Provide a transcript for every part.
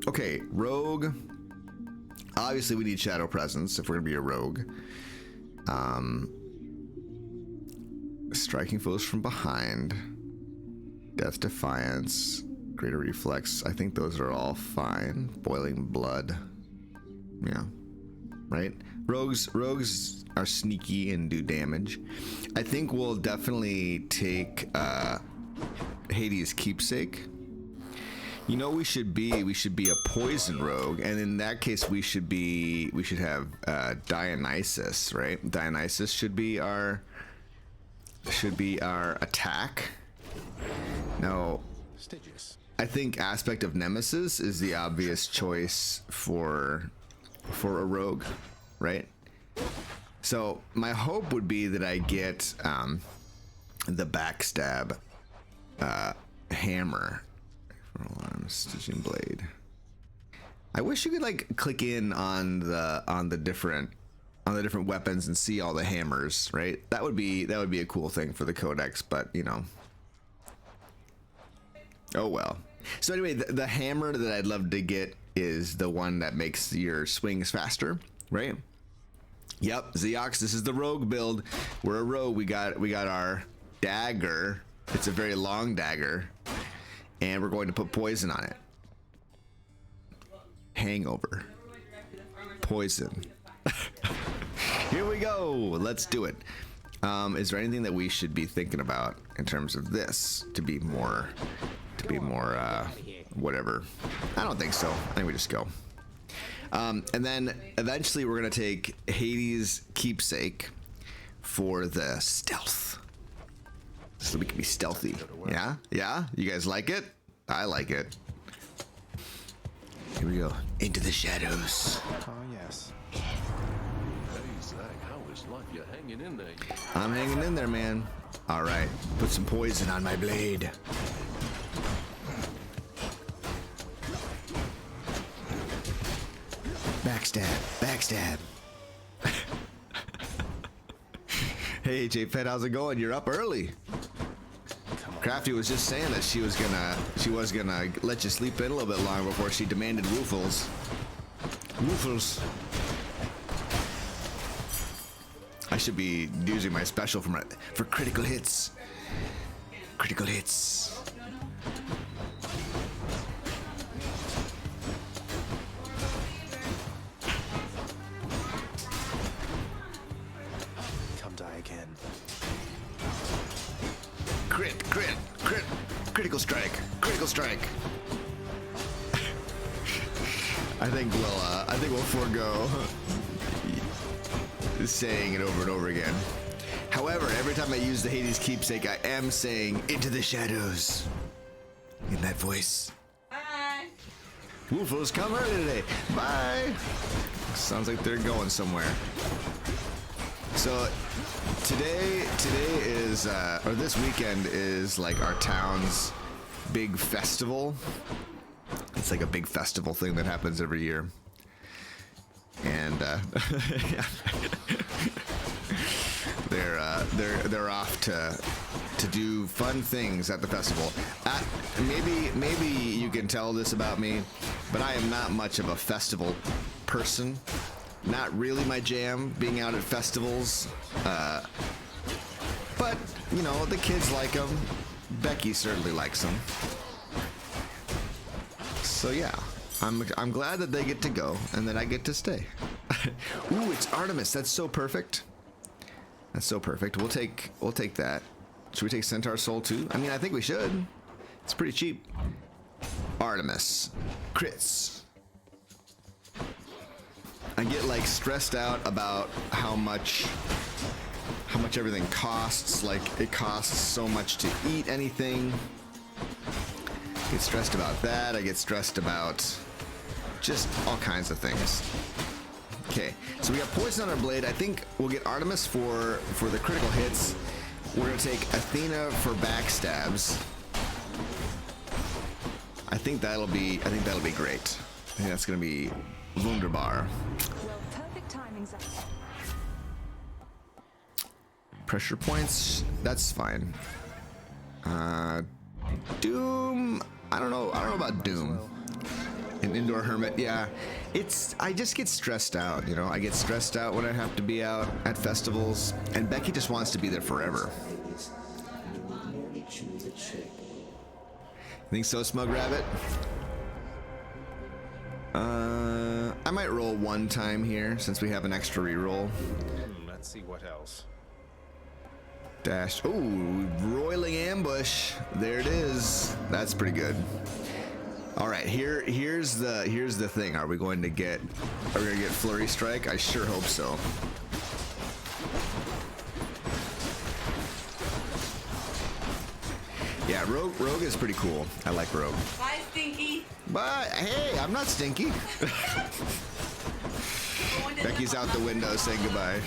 Okay, rogue. Obviously, we need shadow presence if we're gonna be a rogue. Striking foes from behind. Death Defiance. Greater reflex. I think those are all fine. Boiling blood. Yeah. Right? Rogues are sneaky and do damage. I think we'll definitely take Hades' keepsake. You know, we should be a poison rogue, and in that case we should have Dionysus, right? Dionysus should be our attack. Now, I think aspect of Nemesis is the obvious choice for a rogue, right? So my hope would be that I get the backstab hammer. Stitching blade. I wish you could like click in on the different weapons and see all the hammers, right? That would be a cool thing for the codex, but you know. Oh well. So anyway, the hammer that I'd love to get is the one that makes your swings faster, right? Yep, Zeox, this is the rogue build. We're a rogue. We got our dagger. It's a very long dagger. And we're going to put poison on it. Hangover. Poison. Here we go. Let's do it. Is there anything that we should be thinking about in terms of this to be more whatever? I don't think so. I think we just go. And then eventually we're gonna take Hades' keepsake for the stealth. So we can be stealthy. Yeah? Yeah? You guys like it? I like it. Here we go. Into the shadows. Oh, yes. Hey, Zach, how is life? You're hanging in there. I'm hanging in there, man. All right. Put some poison on my blade. Backstab. Backstab. Hey, J-Pet, how's it going? You're up early. Crafty was just saying that she was gonna let you sleep in a little bit longer before she demanded woofles. Woofles. I should be using my special for critical hits. Critical hits. Come die again. Critical strike. Critical strike. I think we'll forego saying it over and over again. However, every time I use the Hades keepsake, I am saying into the shadows in that voice. Bye. Woofles come early today. Bye. Sounds like they're going somewhere. So today is or this weekend is like our town's big festival. It's like a big festival thing that happens every year. And they're off to do fun things at the festival. Maybe you can tell this about me, but I am not much of a festival person. Not really my jam, being out at festivals. But, you know, the kids like them. Becky certainly likes them. So yeah, I'm glad that they get to go and that I get to stay. Ooh, it's Artemis. That's so perfect. That's so perfect. We'll take that. Should we take Centaur Soul too? I mean, I think we should. It's pretty cheap. Artemis. Crits. I get like stressed out about how much everything costs. Like it costs so much to eat anything. I get stressed about that. I get stressed about just all kinds of things. Okay, so we got poison on our blade. I think we'll get Artemis for the critical hits. We're gonna take Athena for backstabs. I think that'll be great. I think that's gonna be wunderbar. Well, perfect timing, Zach. Pressure points, that's fine. Doom, I don't know about Doom. An indoor hermit, yeah. I just get stressed out, you know. I get stressed out when I have to be out at festivals, and Becky just wants to be there forever. Think so, Smug Rabbit? I might roll one time here since we have an extra reroll. Let's see what else. Dash. Ooh, roiling ambush. There it is. That's pretty good. All right, here's the thing. Are we going to get flurry strike? I sure hope so. Yeah, rogue is pretty cool. I like rogue. Bye, Stinky. But hey, I'm not stinky. Becky's out the window saying goodbye.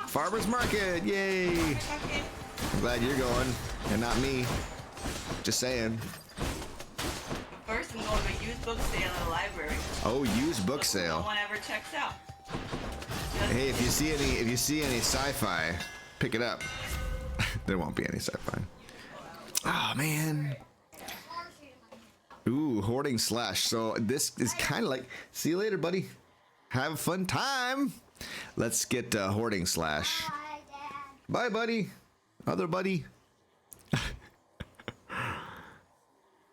Farmer's market, yay! I'm glad you're going and not me. Just saying. First, I'm going to a used book sale at a library. Oh, used book sale. No one ever checks out. Hey, if you see any sci-fi, pick it up. There won't be any sci-fi. Oh man. Ooh, hoarding slash. So this is kind of like, see you later, buddy. Have a fun time. Let's get hoarding slash. Bye, buddy. Other buddy.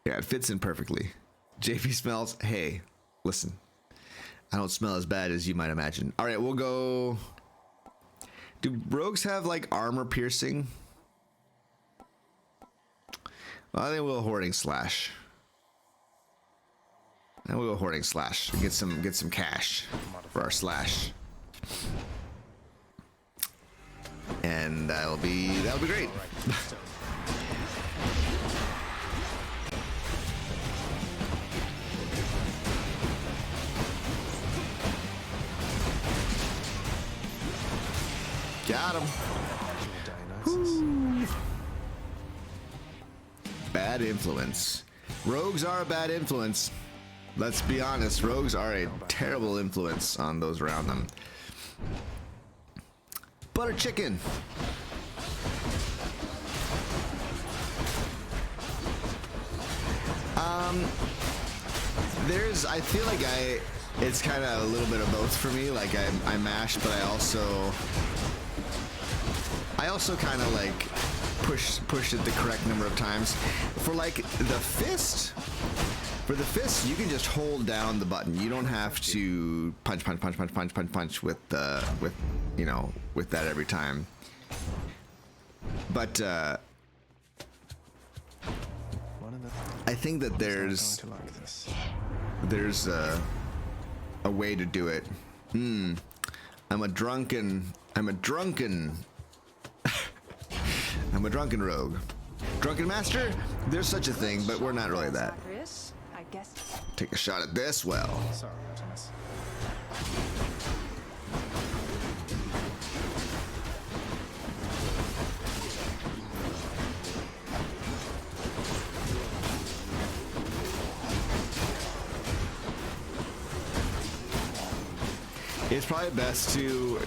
Yeah, it fits in perfectly. JP smells. Hey, listen. I don't smell as bad as you might imagine. All right, we'll go. Do rogues have like armor piercing? Well, I think we'll hoarding slash. And we'll go hoarding slash. Get some cash for our slash. And that'll be great. Got him. Woo. Bad influence. Rogues are a bad influence. Let's be honest, rogues are a terrible influence on those around them. Butter chicken. I feel like it's kind of a little bit of both for me. Like I mash, but I also kind of like push it the correct number of times. For like the fist, you can just hold down the button. You don't have to punch with with that every time. But I think that there's a way to do it. I'm a drunken rogue. Drunken master? There's such a thing, but we're not really that. I guess. Take a shot at this well. Sorry, Thomas. It's probably best to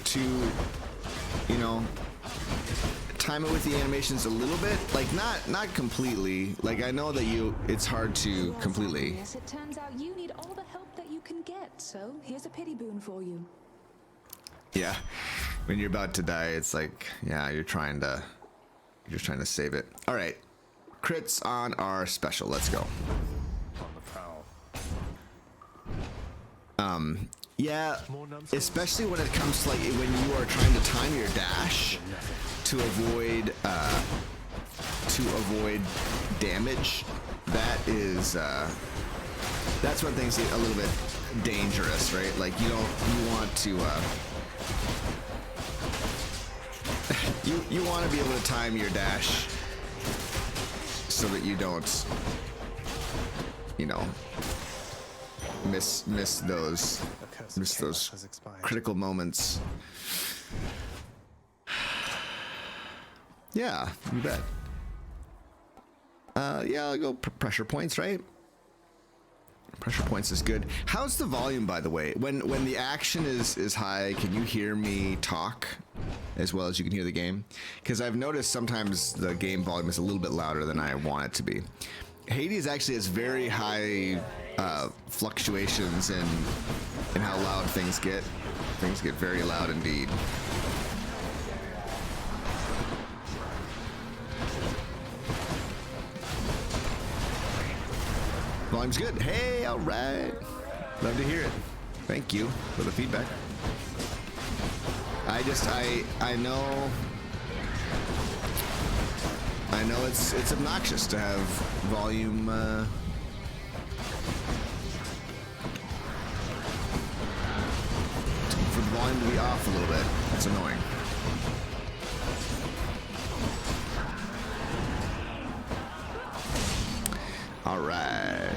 time it with the animations a little bit, like not completely. Like I know that it's hard to completely. Yes, it turns out you need all the help that you can get. So here's a pity boon for you. Yeah, when you're about to die, it's like you're trying to save it. All right, crits on our special. Let's go. On the prowl. Yeah, especially when it comes to like when you are trying to time your dash to avoid damage. That's when things get a little bit dangerous, right? Like you want to you want to be able to time your dash so that you don't miss those critical moments. Yeah, you bet. Yeah, I'll go pressure points, right? Pressure points is good. How's the volume, by the way? When the action is high, can you hear me talk as well as you can hear the game? Because I've noticed sometimes the game volume is a little bit louder than I want it to be. Hades actually has very high fluctuations in how loud things get. Things get very loud indeed. Volume's good. Hey, all right. Love to hear it. Thank you for the feedback. I know it's obnoxious to have volume for the volume to be off a little bit. It's annoying. All right.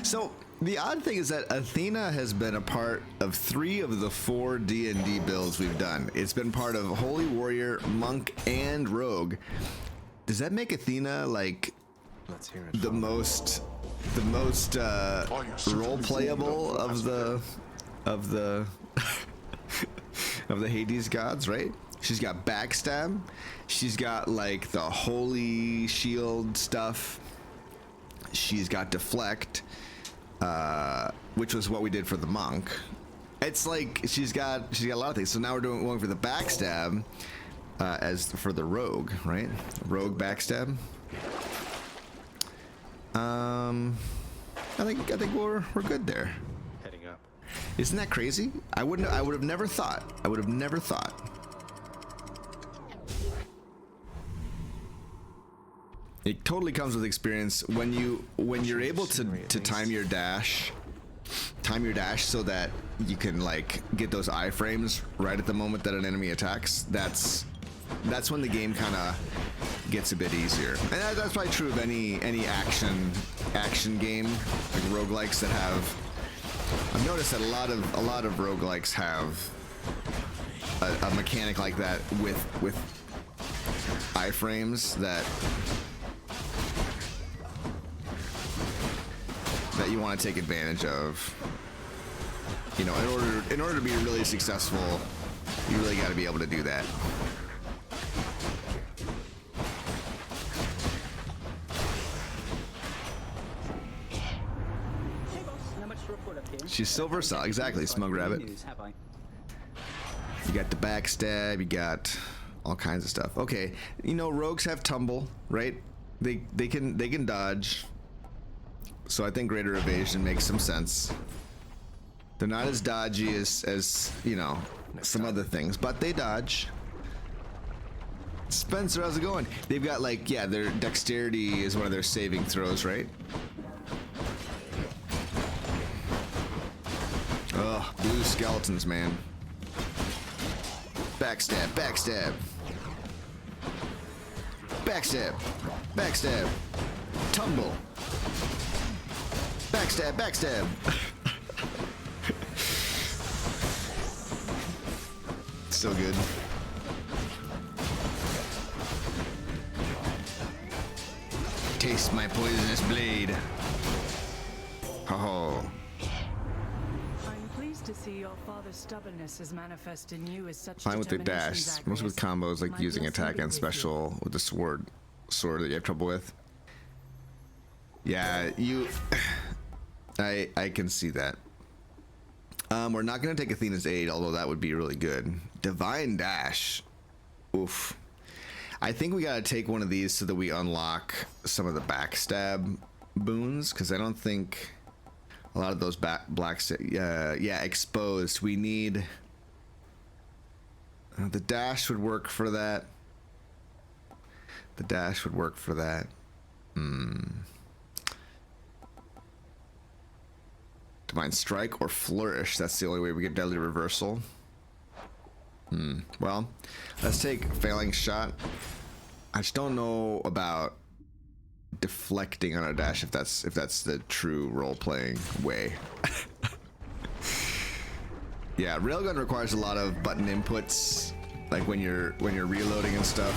So the odd thing is that Athena has been a part of 3 of the 4 D&D builds we've done. It's been part of Holy Warrior, Monk, and Rogue. Does that make Athena like Let's hear it. the most role playable of the of the Hades gods, right? She's got backstab. She's got like the holy shield stuff. She's got deflect, which was what we did for the monk. It's like she's got a lot of things. So now we're going for the backstab as for the rogue, right? Rogue backstab. I think we're good there. Heading up. Isn't that crazy? I would have never thought. I would have never thought. It totally comes with experience when you're able to time your dash so that you can like get those iframes right at the moment that an enemy attacks. That's when the game kind of gets a bit easier, and that's probably true of any action game like roguelikes that have. I've noticed that a lot of roguelikes have a mechanic like that with iframes that you want to take advantage of. You know, in order to be really successful, you really got to be able to do that. She's so versatile, exactly, Smug Rabbit. You got the backstab, you got all kinds of stuff. Okay, you know, rogues have tumble, right? They can dodge. So I think greater evasion makes some sense. They're not as dodgy as you know, some other things, but they dodge. Spencer, how's it going? They've got like, yeah, their dexterity is one of their saving throws, right? Ugh, blue skeletons, man. Backstab, backstab. Backstab, backstab. Tumble. Backstab, backstab. So good. Taste my poisonous blade. Oh. I'm pleased to see your father's stubbornness is manifest in you as such. Fine with the dash. Most with combos like using attack and special with the sword that you have trouble with. Yeah, I can see that. We're not going to take Athena's aid, although that would be really good. Divine Dash. Oof. I think we got to take one of these so that we unlock some of the backstab boons, because I don't think a lot of those yeah, exposed. We need... the dash would work for that. The dash would work for that. Divine Strike or Flourish. That's the only way we get Deadly Reversal. Well, let's take Failing Shot. I just don't know about deflecting on a dash if that's the true role-playing way. Yeah, Railgun requires a lot of button inputs, like when you're reloading and stuff.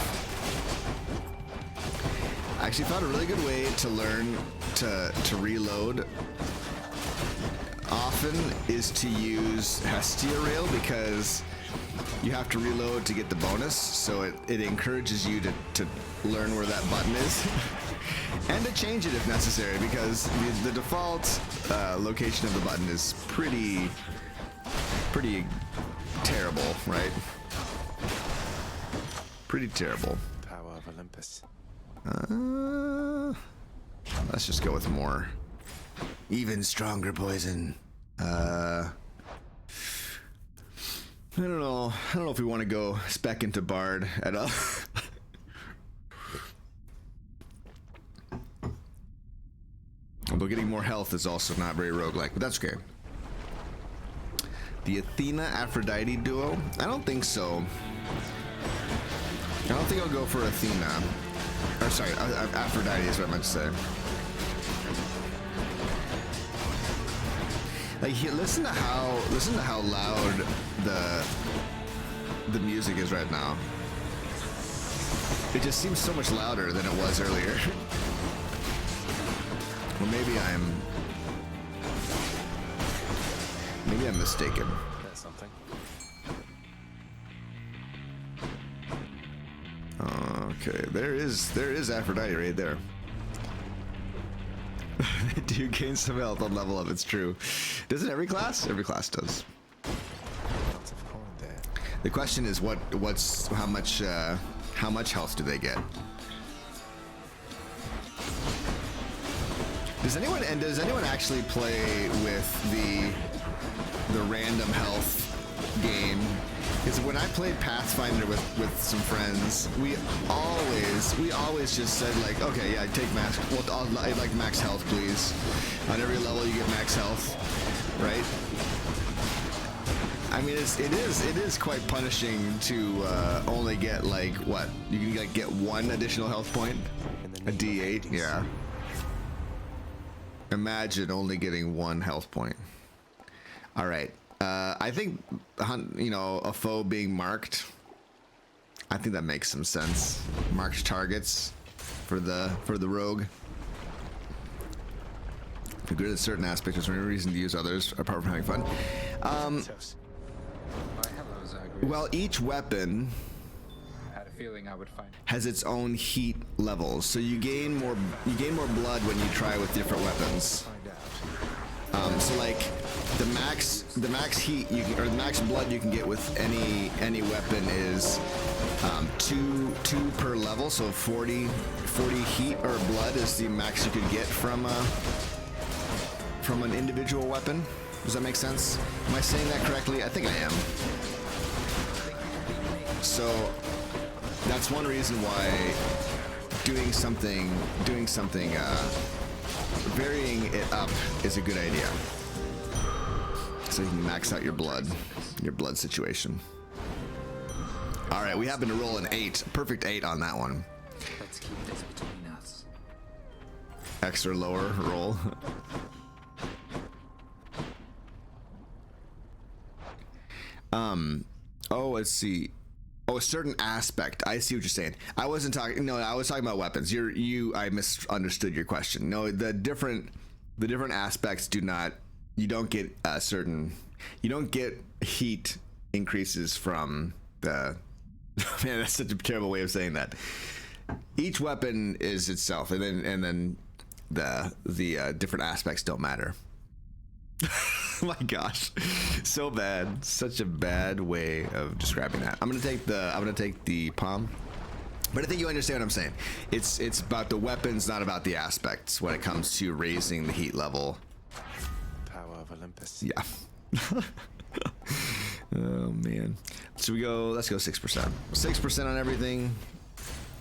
I actually found a really good way to learn to reload often is to use Hestia Rail, because you have to reload to get the bonus, so it encourages you to learn where that button is. and to change it if necessary, because the default location of the button is pretty terrible, right? Pretty terrible. Power of Olympus. Let's just go with more. Even stronger poison. I don't know. I don't know if we want to go spec into Bard at all. Although getting more health is also not very roguelike, but that's okay. The Athena Aphrodite duo? I don't think so. I don't think I'll go for Athena. Or sorry, Aphrodite is what I meant to say. Like, listen to how loud the music is right now. It just seems so much louder than it was earlier. Well, maybe I'm mistaken. That's something. Okay, there is Aphrodite right there. They do gain some health on level up. It's true. Doesn't every class? Every class does. Lots of coin there. The question is, how much health do they get? Does anyone actually play with the random health game? Because when I played Pathfinder with some friends, we always just said, like, okay, yeah, take max. Well, I'd like max health, please. On every level, you get max health, right? I mean, it is quite punishing to only get, like, what? You can, like, get one additional health point, a D8, yeah. Imagine only getting one health point. All right. I think, you know, a foe being marked, I think that makes some sense. Marked targets for the rogue. If you're good at certain aspects, there's no reason to use others apart from having fun. Well, each weapon has its own heat levels, so you gain more blood when you try with different weapons. So like the max heat you can, or the max blood you can get with any weapon is 2 per level, so 40 heat or blood is the max you could get from an individual weapon. Does that make sense? Am I saying that correctly? I think I am. So that's one reason why doing something varying it up is a good idea. So you can max out your blood situation. All right, we happen to roll an 8, perfect 8 on that one. Let's keep this between us. Extra lower roll. Oh, let's see. Oh, a certain aspect. I see what you're saying. I wasn't talking. No, I was talking about weapons. I misunderstood your question. No, the different aspects do not. You don't get a certain. You don't get heat increases from the. Man, that's such a terrible way of saying that. Each weapon is itself, and then the different aspects don't matter. Oh my gosh, so bad. Such a bad way of describing that. I'm gonna take the palm, but I think you understand what I'm saying. It's about the weapons, not about the aspects when it comes to raising the heat level. Power of Olympus. Yeah. Oh man. So let's go 6%. 6% on everything.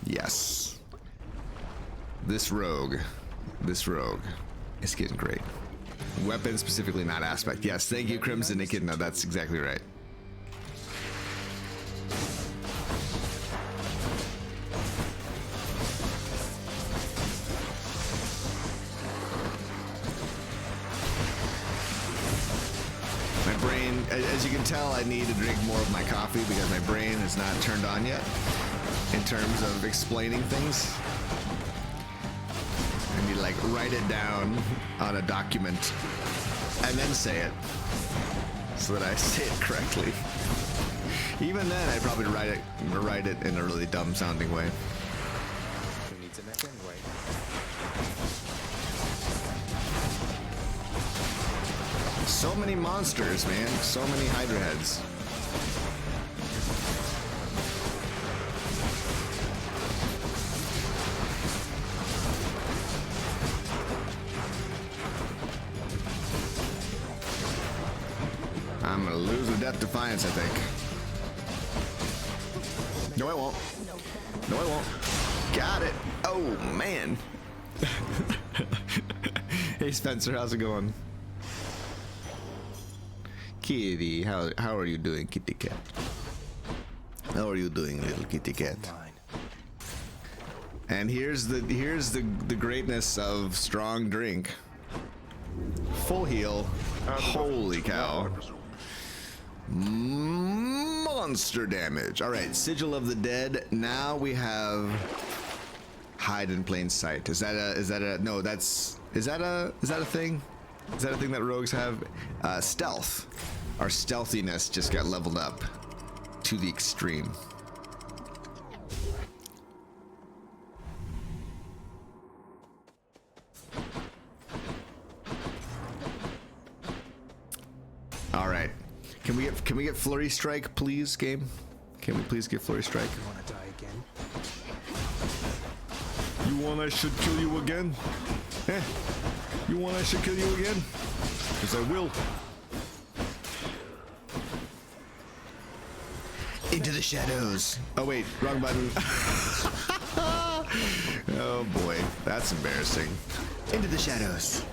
Yes. This rogue is getting great. Weapon specifically, not aspect. Yes, thank you, Crimson Naked. No, that's exactly right. My brain, as you can tell, I need to drink more of my coffee because my brain is not turned on yet in terms of explaining things. I need to like write it down on a document and then say it so that I say it correctly. Even then, I'd probably write it in a really dumb sounding way. Who needs a neck anyway? So many monsters, man. So many Hydra heads. I'm gonna lose with Death Defiance, I think. No, I won't. No, I won't. Got it. Oh, man. Hey, Spencer, how's it going? Kitty, how are you doing, kitty cat? How are you doing, little kitty cat? And here's the greatness of strong drink. Full heal. Holy cow. Monster damage. All right, Sigil of the Dead. Now we have hide in plain sight. Is that a thing? Is that a thing that rogues have? Stealth. Our stealthiness just got leveled up to the extreme. All right. Can we get Flurry Strike, please, game? Can we please get Flurry Strike? You wanna die again? You want I should kill you again? Eh? You want I should kill you again? Because I will. Into the shadows. Oh wait, wrong button. Oh boy, that's embarrassing. Into the shadows.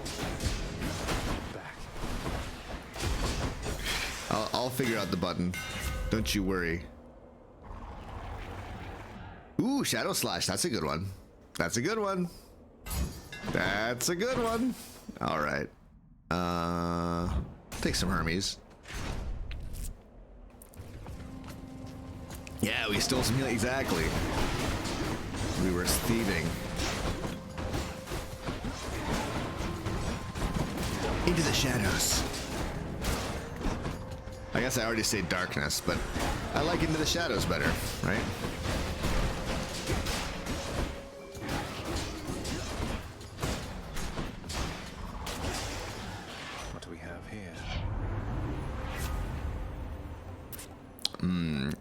I'll figure out the button. Don't you worry. Ooh, Shadow Slash. That's a good one. That's a good one. That's a good one. All right. Take some Hermes. Yeah, we stole some healing. Exactly. We were thieving. Into the shadows. I guess I already said darkness, but I like Into the Shadows better, right? What do we have here?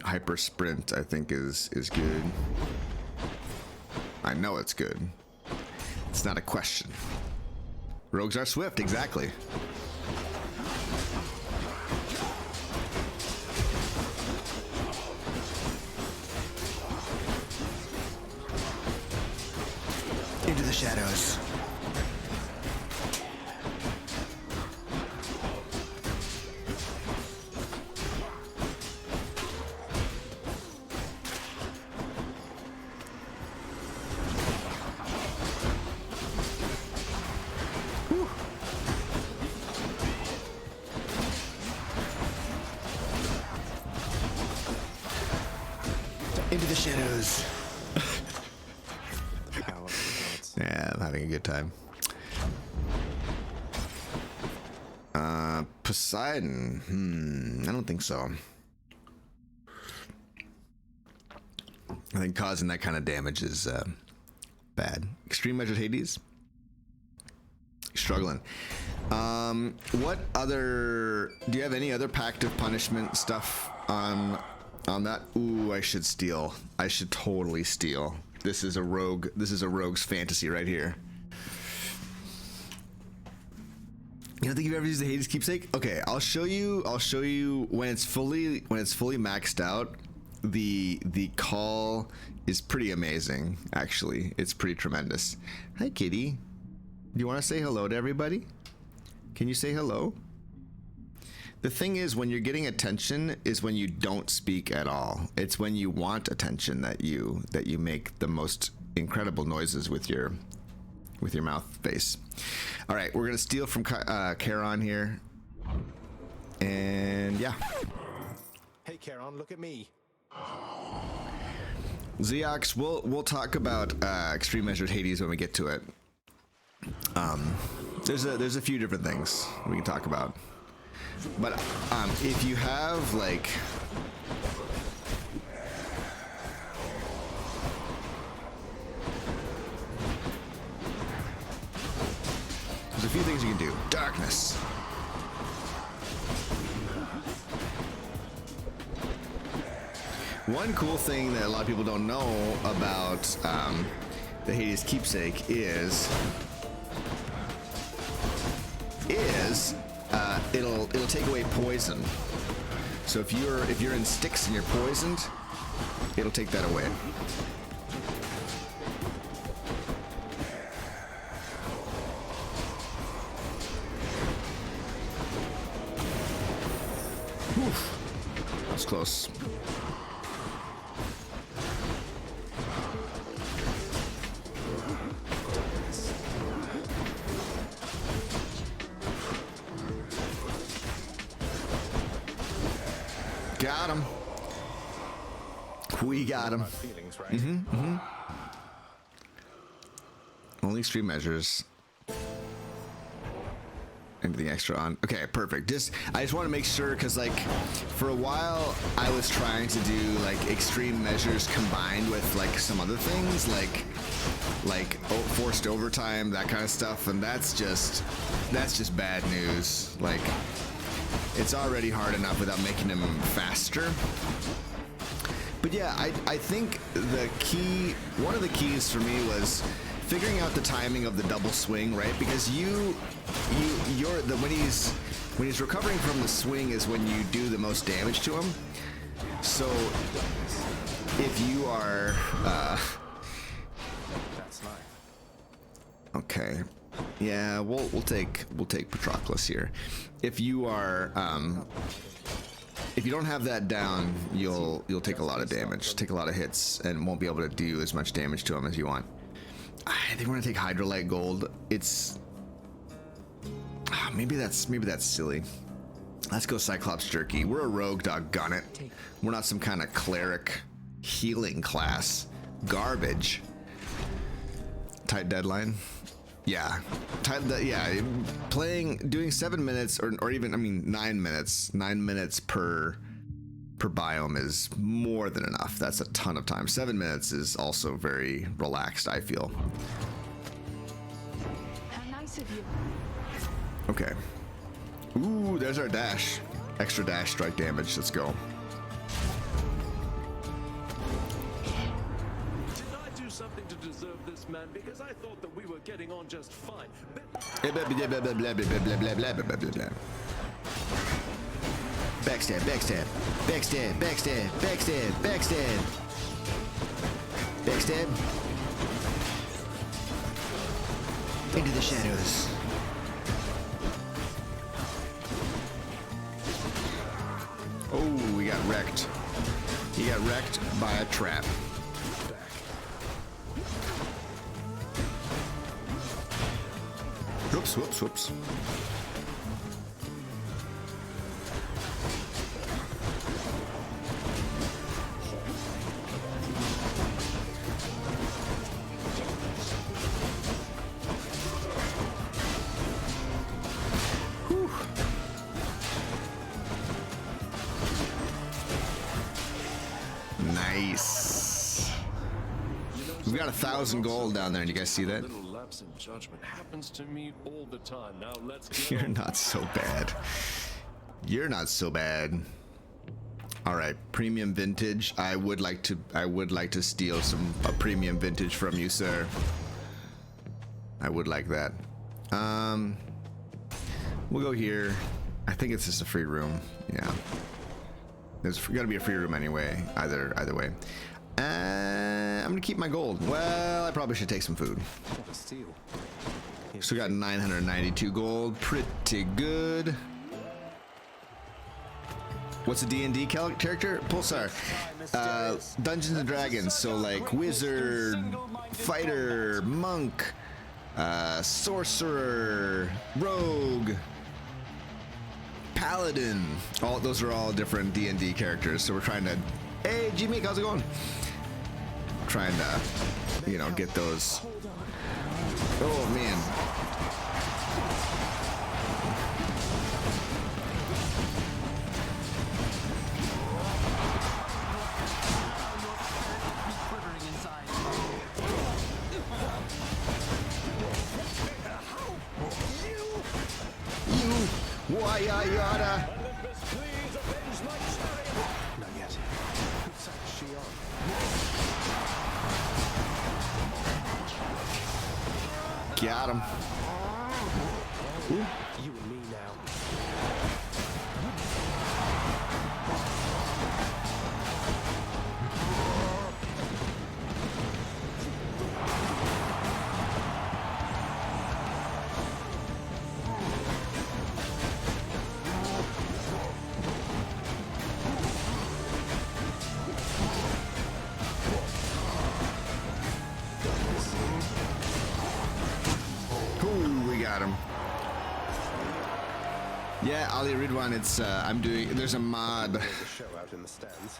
Hyper Sprint, I think, is good. I know it's good. It's not a question. Rogues are swift, exactly. Into the shadows. Whew. Into the shadows. Yeah, I'm having a good time. Poseidon. I don't think so. I think causing that kind of damage is bad. Extreme Measured Hades. Struggling. What other? Do you have any other Pact of Punishment stuff on that? Ooh, I should steal. I should totally steal. This is a rogue. This is a rogue's fantasy right here. You don't think you've ever used the Hades keepsake? Okay, I'll show you when it's fully maxed out. The call is pretty amazing, actually. It's pretty tremendous. Hi, kitty. Do you want to say hello to everybody? Can you say hello? The thing is, when you're getting attention is when you don't speak at all. It's when you want attention that you make the most incredible noises with your mouth face. All right, we're gonna steal from Charon here, and yeah. Hey, Charon, look at me. Zeox, we'll talk about Extreme Measured Hades when we get to it. There's a few different things we can talk about. But if you have like there's a few things you can do. Darkness. One cool thing that a lot of people don't know about the Hades keepsake is it'll take away poison. So if you're in sticks and you're poisoned, it'll take that away. Oof. That's close. Got him. We got him. Feelings, right? Only extreme measures. Anything extra on? Okay, perfect. I just want to make sure, because like for a while I was trying to do like extreme measures combined with like some other things, like forced overtime, that kind of stuff, and that's just bad news. Like, it's already hard enough without making them faster. But yeah, I think one of the keys for me was figuring out the timing of the double swing, right? Because when he's recovering from the swing is when you do the most damage to him. So if you are That's life. okay, yeah, we'll take Patroclus here. If you are if you don't have that down, you'll take a lot of damage, take a lot of hits, and won't be able to do as much damage to him as you want. I think we're gonna take Hydrolite Gold. It's maybe that's silly. Let's go Cyclops Jerky. We're a rogue, doggone it. We're not some kind of cleric healing class. Garbage. Tight deadline. Yeah. Doing 7 minutes or even 9 minutes. 9 minutes per biome is more than enough. That's a ton of time. 7 minutes is also very relaxed, I feel. How nice of you. Okay. Ooh, there's our dash. Extra dash strike damage. Let's go. Did I do something to deserve this, man? Because I thought that we were getting on just fine. Backstab, backstab, backstab, backstab, backstab, backstab. Backstab. Into the shadows. Oh, we got wrecked. He got wrecked by a trap. Whoops, whoops, whoops. Nice. We've got 1,000 gold down there. And you guys see that? Little lapse in judgment happens to me all the time. Now let's go. You're not so bad. You're not so bad. All right, premium vintage. I would like to steal a premium vintage from you, sir. I would like that. We'll go here. I think it's just a free room. Yeah. There's gotta be a free room anyway. Either way. I'm gonna keep my gold. Well, I probably should take some food. Steal. So we got 992 gold. Pretty good. What's a D&D character? Pulsar. Dungeons and Dragons. So like wizard, fighter, monk, sorcerer, rogue, paladin. Those are all different D&D characters. So we're trying to. Hey, G-Meek, how's it going? Trying to, get those. Oh man. Not yet. attack's she on? Got him. Ooh. You and me now. Ooh, we got him. Yeah, Ali Ridwan, it's I'm doing. There's a mod. The show out in the stands.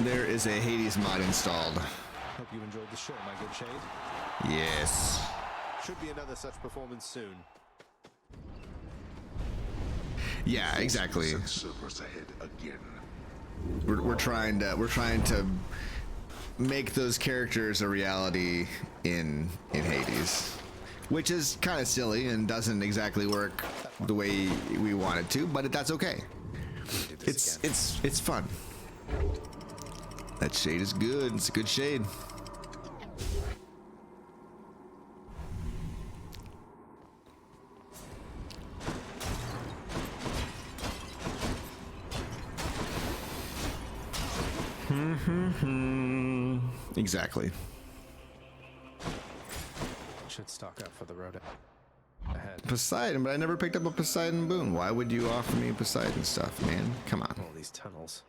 There is a Hades mod installed. Hope you enjoyed the show, my good shade. Yes. Should be another such performance soon. Yeah, exactly. Servers ahead again. We're trying to make those characters a reality in Hades, which is kind of silly and doesn't exactly work the way we want it to, but that's okay. It's fun. That shade is good. It's a good shade. Exactly. Should stock up for the road ahead. Poseidon, but I never picked up a Poseidon boon. Why would you offer me Poseidon stuff, man? Come on. All these tunnels.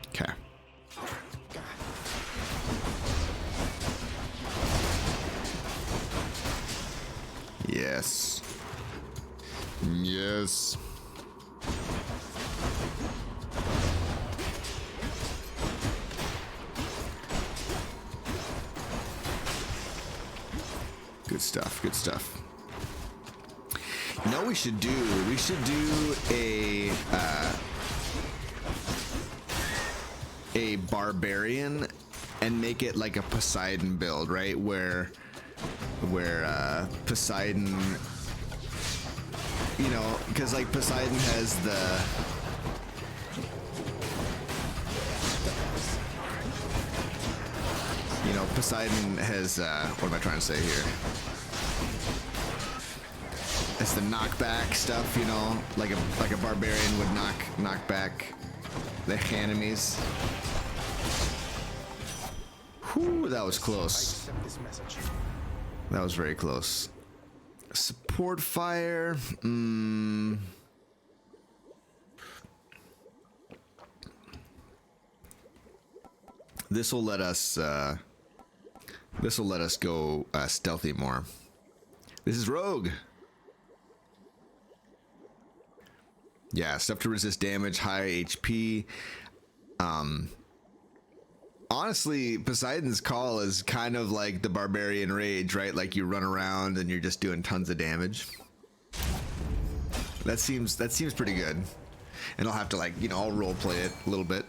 Okay. Yes. Yes. Good stuff, good stuff. You know what we should do? We should do a barbarian and make it like a Poseidon build, right? Where Poseidon, you know, because like Poseidon has the Poseidon has what am I trying to say here? It's the knockback stuff, you know, like a barbarian would knock back the enemies. Whew, that was close. Accept this message. That was very close. Support fire. This will let us go stealthy more. This is rogue. Yeah, stuff to resist damage, high HP. Honestly, Poseidon's call is kind of like the barbarian rage, right? Like you run around and you're just doing tons of damage. That seems pretty good. And I'll have to, like, you know, I'll role play it a little bit.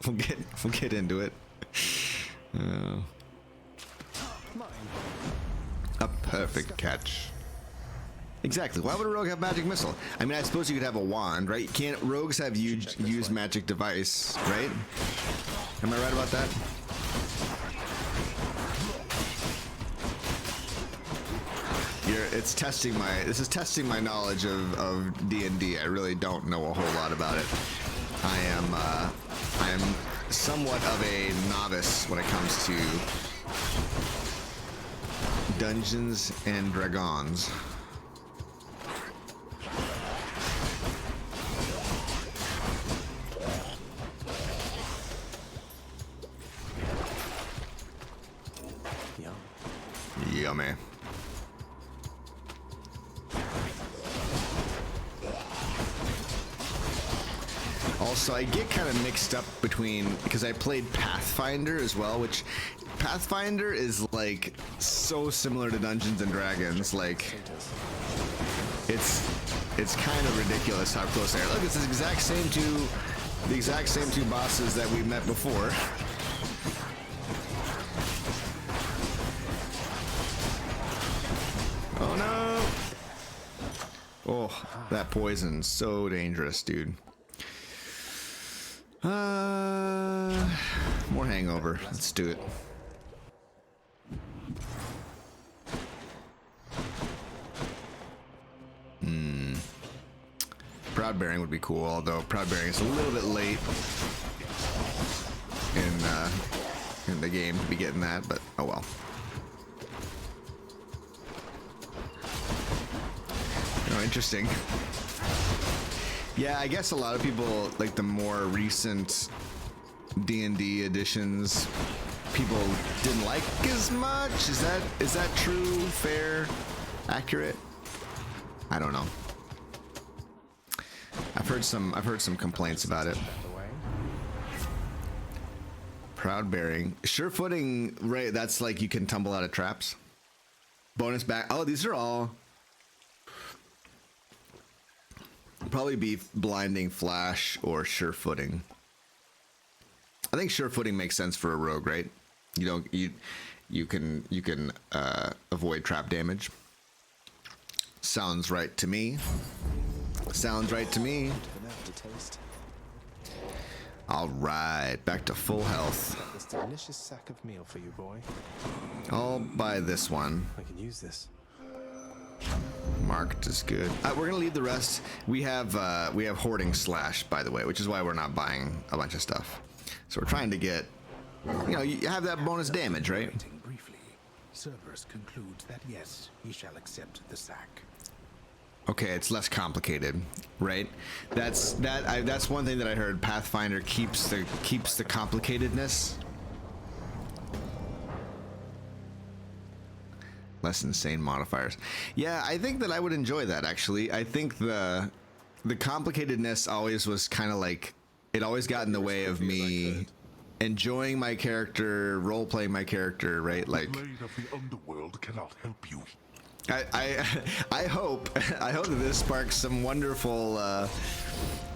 we'll get into it. A perfect catch. Exactly. Why would a rogue have magic missile? I mean, I suppose you could have a wand, right? Can't rogues have use magic device, right? Am I right about that? This is testing my knowledge of D&D. I really don't know a whole lot about it. I am somewhat of a novice when it comes to Dungeons and Dragons. Yummy. Also, I get kind of mixed up between, because I played Pathfinder as well, which Pathfinder is like so similar to Dungeons and Dragons. Like, it's kind of ridiculous how close they are. Look, it's the exact same two bosses that we met before. Oh no! Oh, that poison's so dangerous, dude. More hangover. Let's do it. Proud bearing would be cool, although proud bearing is a little bit late in the game to be getting that, but oh well. Oh, interesting. Yeah, I guess a lot of people like the more recent D&D editions. People didn't like as much. Is that true? Fair? Accurate? I don't know. I've heard some complaints about it. Proud bearing, sure footing, right? That's like you can tumble out of traps. Bonus back. Oh, these are all probably be blinding flash or sure footing. I think sure footing makes sense for a rogue, right? You can avoid trap damage. Sounds right to me. Sounds right to me. All right, back to full health. This delicious sack of meal for you, boy. I'll buy this one. I can use this. Marked is good. We're gonna leave the rest. We have hoarding slash, by the way, which is why we're not buying a bunch of stuff. So we're trying to get, you have that bonus damage, right? Briefly, Cerberus concludes that yes, he shall accept the sack. Okay, it's less complicated, right? That's one thing that I heard. Pathfinder keeps the complicatedness. Less insane modifiers. Yeah, I think that I would enjoy that actually. I think the complicatedness always was kind of like it always got in the way of me enjoying my character, role playing my character, right? Like The blade of the Underworld cannot help you. I hope that this sparks some wonderful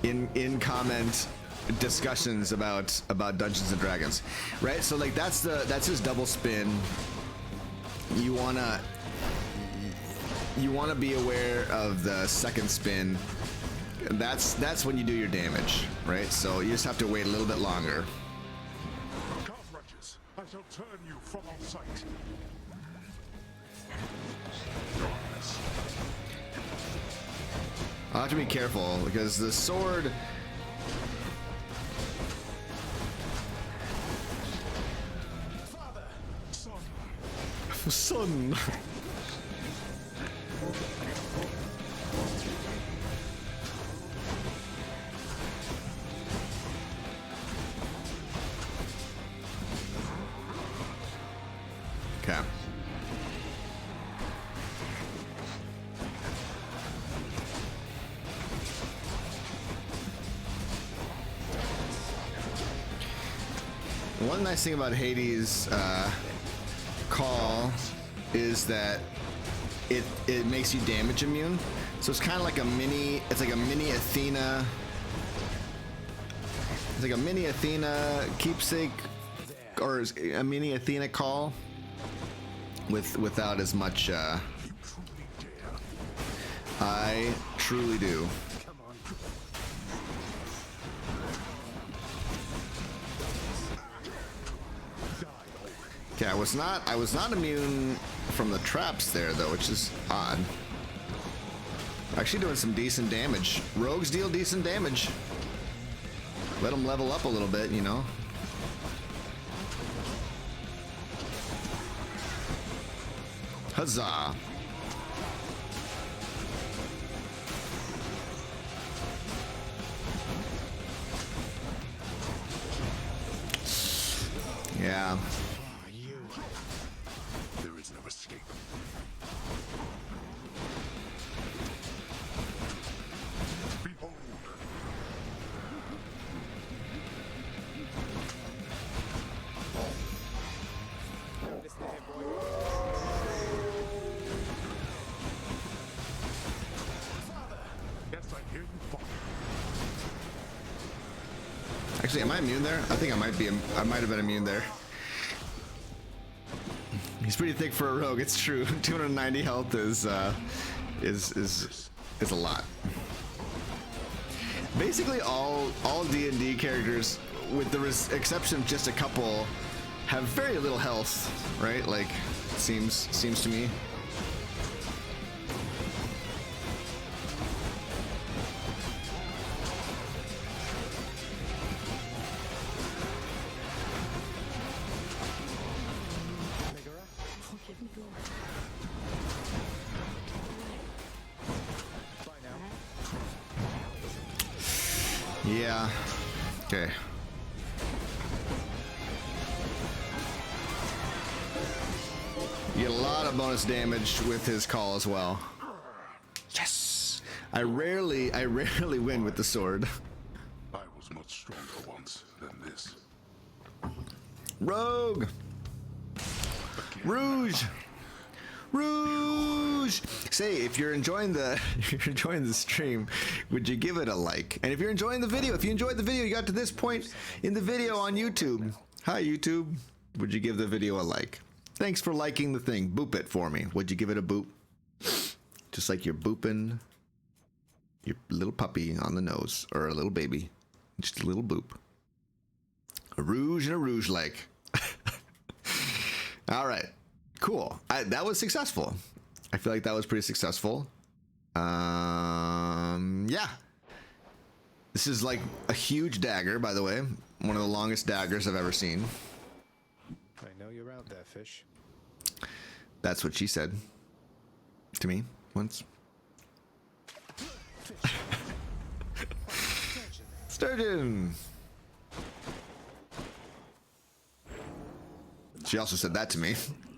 in comment discussions about Dungeons and Dragons, right? So like that's his double spin. You wanna be aware of the second spin. That's when you do your damage, right? So you just have to wait a little bit longer. Cart wretches, I shall turn you from our sight. I'll have to be careful because the sword. Father, son. Son. Okay. One nice thing about Hades' call is that it makes you damage immune. So it's kind of like a mini Athena. It's like a mini Athena keepsake, or a mini Athena call without as much. I truly do. Okay, I was not immune from the traps there though, which is odd. Actually doing some decent damage. Rogues deal decent damage. Let them level up a little bit, you know. Huzzah. Yeah. There is no escape. Behold. Yes, I hear you, Father. Actually, am I immune there? I think I might be. I might have been immune there. He's pretty thick for a rogue. It's true. 290 health is a lot. Basically, all D&D characters, with the exception of just a couple, have very little health, right? Like, seems to me. Yeah. Okay. You get a lot of bonus damage with his call as well. Yes. I rarely win with the sword. I was much stronger once than this. Rogue. Rouge. Rouge. Say, if you're enjoying the stream, would you give it a like? And if you're enjoying the video, if you enjoyed the video, you got to this point in the video on YouTube. Hi YouTube. Would you give the video a like? Thanks for liking the thing. Boop it for me. Would you give it a boop? Just like you're booping your little puppy on the nose, or a little baby. Just a little boop. A rouge and a rouge like. All right. Cool. That was successful. I feel like that was pretty successful. Yeah. This is like a huge dagger, by the way. One of the longest daggers I've ever seen. I know you're out there, fish. That's what she said to me once. Sturgeon. She also said that to me.